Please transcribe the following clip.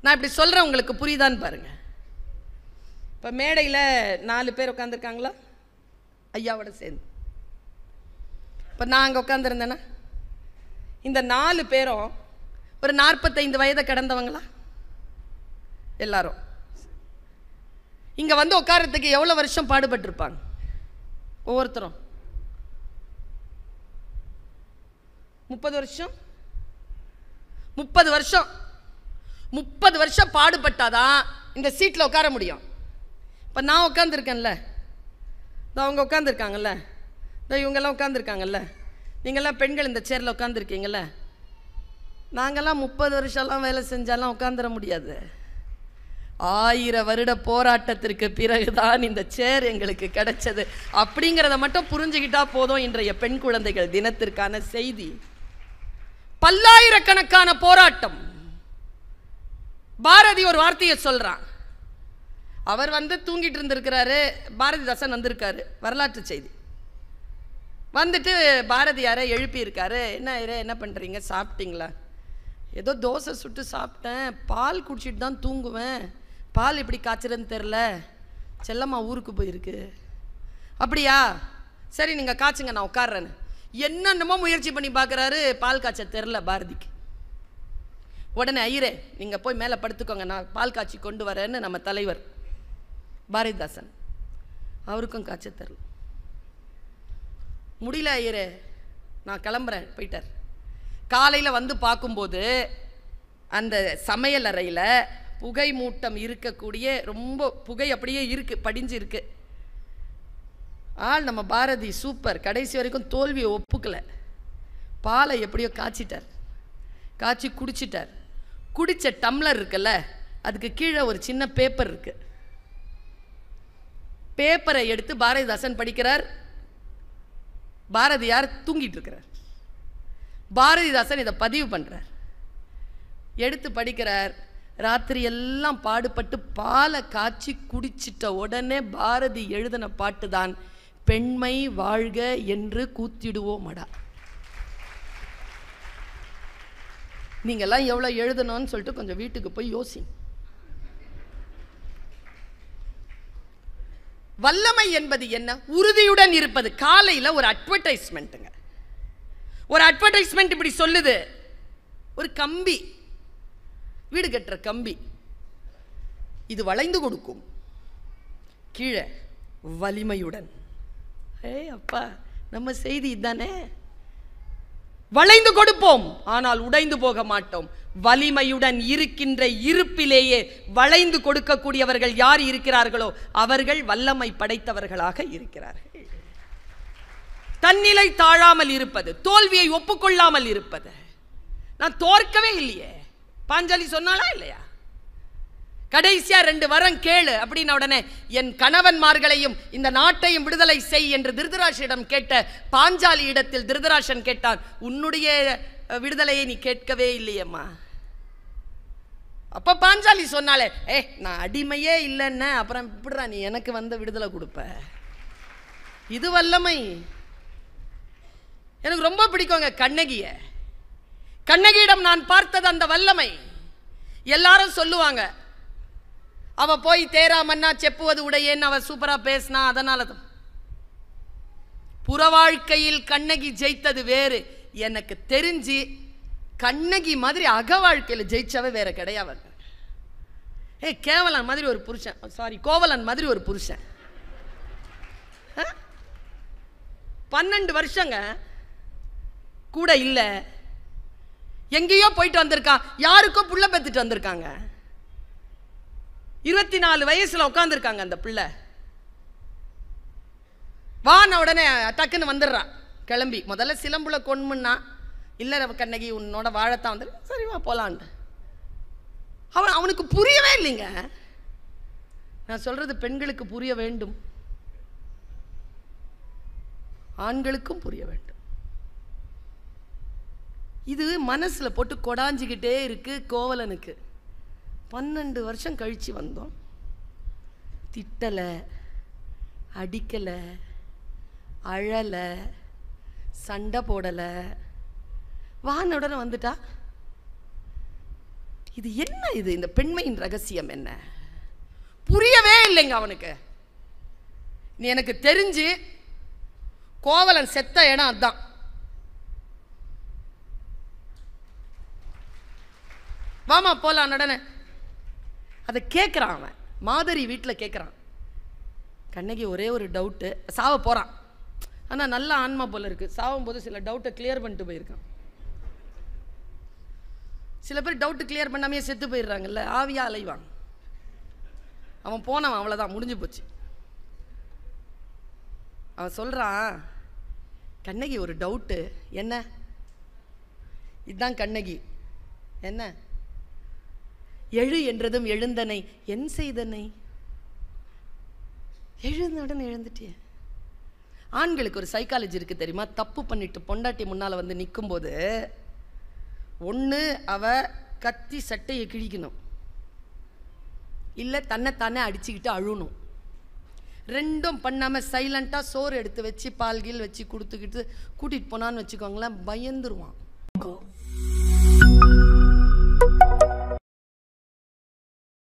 நான் இப்படி சொல்கிறேன், உங்களுக்கு புரியுதான்னு பாருங்கள். இப்போ மேடையில் 4 பேர் உட்காந்துருக்காங்களா ஐயாவோட சேர்ந்து? இப்போ நான் அங்கே உட்காந்துருந்தேன்னா இந்த 4 பேரும் ஒரு 45 வயதை கடந்தவங்களா? எல்லாரும் இங்கே வந்து உட்காரத்துக்கு எவ்வளோ வருஷம் பாடுபட்டிருப்பாங்க ஒவ்வொருத்தரும்? 30 வருஷம். 30 வருஷம் 30 வருஷம் பாடுபட்டாதான் இந்த சீட்டில் உட்கார முடியும். இப்போ நான் உட்காந்துருக்கேன்ல, அவங்க உட்காந்துருக்காங்கல்ல, இவங்கெல்லாம் உட்காந்துருக்காங்கல்ல, நீங்கள்லாம் பெண்கள் இந்த சேரில் உட்காந்துருக்கீங்கல்ல, நாங்கள்லாம் 30 வருஷம்லாம் வேலை செஞ்சாலாம் உட்காந்துட முடியாது. 1000 வருட போராட்டத்திற்கு பிறகுதான் இந்த சேர் எங்களுக்கு கிடைச்சது அப்படிங்கிறத மட்டும் புரிஞ்சுக்கிட்டா போதும். இன்றைய பெண் குழந்தைகள் தினத்திற்கான செய்தி. பல்லாயிரக்கணக்கான போராட்டம். பாரதி ஒரு வார்த்தையை சொல்றான். அவர் வந்து தூங்கிட்டு இருந்திருக்கிறாரு, பாரதிதாசன் வந்திருக்காரு. வரலாற்று செய்தி. வந்துட்டு பாரதியாரை எழுப்பியிருக்காரு. என்ன பண்ணுறீங்க, சாப்பிட்டீங்களா? ஏதோ தோசை சுட்டு சாப்பிட்டேன், பால் குடிச்சிட்டு தான் தூங்குவேன், பால் எப்படி காய்ச்சறதுன்னு தெரில, செல்லம்மா ஊருக்கு போயிருக்கு. அப்படியா, சரி நீங்கள் காய்ச்சுங்க, நான் உட்கார்றேன்னு என்னென்னமோ முயற்சி பண்ணி பார்க்குறாரு, பால் காய்ச்ச தெரில பாரதிக்கு. உடனே ஐயரே நீங்கள் போய் மேலே படுத்துக்கோங்க, நான் பால் காய்ச்சி கொண்டு வரேன்னு நம்ம தலைவர் பாரதிதாசன், அவருக்கும் காய்ச்ச தெரில. முடியல ஐயரே, நான் கிளம்புறேன் போயிட்டார். காலையில் வந்து பார்க்கும்போது அந்த சமையல் அறையில் புகை மூட்டம் இருக்கக்கூடிய, ரொம்ப புகை அப்படியே இருக்குது, படிஞ்சு இருக்கு. நம்ம பாரதி சூப்பர், கடைசி வரைக்கும் தோல்வியை ஒப்புக்கலை. பாலை எப்படியோ காய்ச்சிட்டார், காய்ச்சி குடிச்சிட்டார். குடித்த டம்ளர் இருக்குல்ல, அதுக்கு கீழே ஒரு சின்ன பேப்பர் இருக்கு. பேப்பரை எடுத்து பாரதிதாசன் படிக்கிறார். பாரதியார் தூங்கிட்டு இருக்கிறார். பாரதிதாசன் இதை பதிவு பண்றார், எடுத்து படிக்கிறார். ராத்திரி எல்லாம் பாடுபட்டு பாலை காய்ச்சி குடிச்சிட்ட உடனே பாரதி எழுதின பாட்டு தான் பெண்மை வாழ்க என்று கூத்திடுவோமடா. நீங்கெல்லாம் எவ்வளோ எழுதணும்னு சொல்லிட்டு கொஞ்சம் வீட்டுக்கு போய் யோசி. வல்லமை என்பது என்ன? உறுதியுடன் இருப்பது. காலையில் ஒரு அட்வர்டைஸ்மெண்ட்டுங்க, ஒரு அட்வர்டைஸ்மெண்ட் இப்படி சொல்லுது. ஒரு கம்பி, வீடு கட்டுற கம்பி, இது வளைந்து கொடுக்கும், கீழே வலிமையுடன். அப்பா, நம்ம செய்தி இதுதானே. வளைந்து கொடுப்போம், ஆனால் உடைந்து போக மாட்டோம். வலிமையுடன் இருக்கின்ற இருப்பிலேயே வளைந்து கொடுக்கக்கூடியவர்கள் யார் இருக்கிறார்களோ அவர்கள் வல்லமை படைத்தவர்களாக இருக்கிறார்கள். தன்னிலை தாழாமல் இருப்பது, தோல்வியை ஒப்புக்கொள்ளாமல் இருப்பது. நான் தோற்கவே இல்லையே, பாஞ்சாலி சொன்னாலா இல்லையா? கடைசியா 2 வரம் கேளு அப்படின்ன உடனே என் கணவன்மார்களையும் இந்த நாட்டையும் விடுதலை செய் என்று திருதராஷனிடம் கேட்ட பாஞ்சாலி இடத்தில் திருதராஷன் கேட்டான், உன்னுடைய விடுதலையை நீ கேட்கவே இல்லையம்மா. அப்ப பாஞ்சாலி சொன்னாலே, நான் அடிமையே இல்லைன்ன, அப்புறம் இப்படிடா நீ எனக்கு வந்து விடுதலை கொடுப்ப? இது வல்லமை. எனக்கு ரொம்ப பிடிக்குங்க கண்ணகிய. கண்ணகியிடம் நான் பார்த்தது அந்த வல்லமை. எல்லாரும் சொல்லுவாங்க, அவ போய் தேரா மன்னா செப்புவது உடையேன்னு அவ சூப்பரா பேசினா, அதனால தான். புற வாழ்க்கையில் கண்ணகி ஜெயித்தது வேறு. எனக்கு தெரிஞ்சு கண்ணகி மாதிரி அக வாழ்க்கையில் ஜெயிச்சவ வேற கிடையாது. கேவலன் மாதிரி ஒரு புருஷன், சாரி கோவலன் மாதிரி ஒரு புருஷன். 12 வருஷங்க கூட இல்லை, எங்கேயோ போயிட்டு வந்திருக்கான், யாருக்கோ புள்ள பெத்துட்டு வந்திருக்காங்க. 24 வயசுல உட்காந்துருக்காங்க அந்த பிள்ளை. வான உடனே டக்குன்னு வந்துடுறான் கிளம்பி. முதல்ல சிலம்புல கொன்முன்னா, இல்லை கண்ணகி உன்னோட வாழத்தான் வந்து, சரி வா போலான்ட்டு. அவனுக்கு புரியவே இல்லைங்க. நான் சொல்றது பெண்களுக்கு புரிய வேண்டும், ஆண்களுக்கும் புரிய வேண்டும். இது மனசுல போட்டு கொடாஞ்சிக்கிட்டே இருக்கு கோவலனுக்கு. 12 வருஷம் கழிச்சு வந்தோம், திட்டலை, அடிக்கலை, அழலை, சண்டை போடலை. வான உடனே வந்துட்டா. இது என்ன, இது இந்த பெண்மையின் ரகசியம் என்ன புரியவே இல்லைங்க அவனுக்கு. நீ எனக்கு தெரிஞ்சு கோவலன் செத்த இடம் அதான். வாமா போலாம் நடன. அதை கேட்குறான் அவன். மாதரி வீட்டில் கேட்குறான். கண்ணகி ஒரே ஒரு டவுட்டு, சாவ போகிறான். ஆனால் நல்ல ஆன்மா போல இருக்குது. சாவும் போது சில டவுட்டை கிளியர் பண்ணிட்டு போயிருக்கான். சில பேர் டவுட்டு கிளியர் பண்ணாமே செத்து போயிடுறாங்கல்ல, ஆவியா அலைவாங்க. அவன் போனவன் அவ்வளோதான், முடிஞ்சு போச்சு. அவன் சொல்கிறான், கண்ணகி ஒரு டவுட்டு. என்ன? இதுதான் கண்ணகி. என்ன? எழு என்றதும் எழுந்தனை என் செய்தனை. எழுந்தவுடன் எழுந்துட்டிய. ஆண்களுக்கு ஒரு சைக்காலஜி இருக்குது தெரியுமா? தப்பு பண்ணிட்டு பொண்டாட்டி முன்னால் வந்து நிற்கும்போது ஒன்று அவ கத்தி சட்டையை கிழிக்கணும், இல்லை தன்னைத்தானே அடிச்சுக்கிட்டு அழுணும். ரெண்டும் பண்ணாமல் சைலண்ட்டாக சோறு எடுத்து வச்சு பால் கீழ் வச்சு கொடுத்துக்கிட்டு கூட்டிகிட்டு போனான்னு வச்சுக்கோங்களேன், பயந்துருவான்.